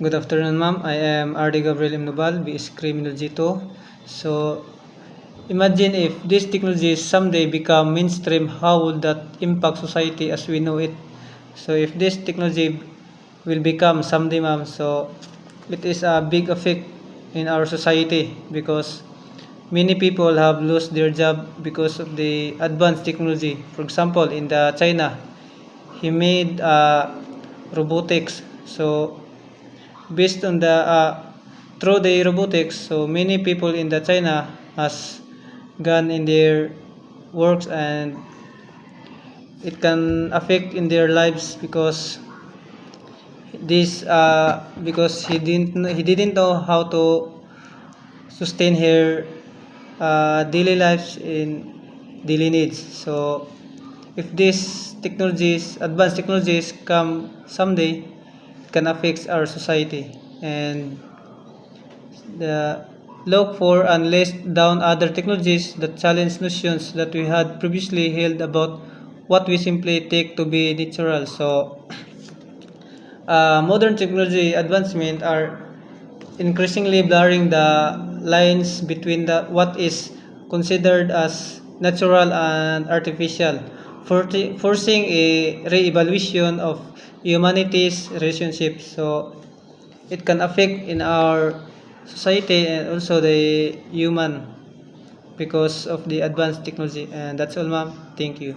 Good afternoon, ma'am. I am R.D. Gabriel M. Nubal, BS Criminology 2. So, imagine if these technologies someday become mainstream, how would that impact society as we know it? So, if this technology will become someday, ma'am, so it is a big effect in our society because many people have lost their job because of the advanced technology. For example, in the China, he made robotics. So, based on the through the robotics, so many people in the China has gone in their works, and it can affect in their lives because he didn't know how to sustain her daily lives in daily needs. So if these technologies, advanced technologies come someday, it can affect our society, and the look for and list down other technologies that challenge notions that we had previously held about what we simply take to be natural. So, modern technology advancement are increasingly blurring the lines between the what is considered as natural and artificial, forcing a re-evaluation of humanity's relationships. So, it can affect in our society and also the human because of the advanced technology. And that's all, ma'am. Thank you.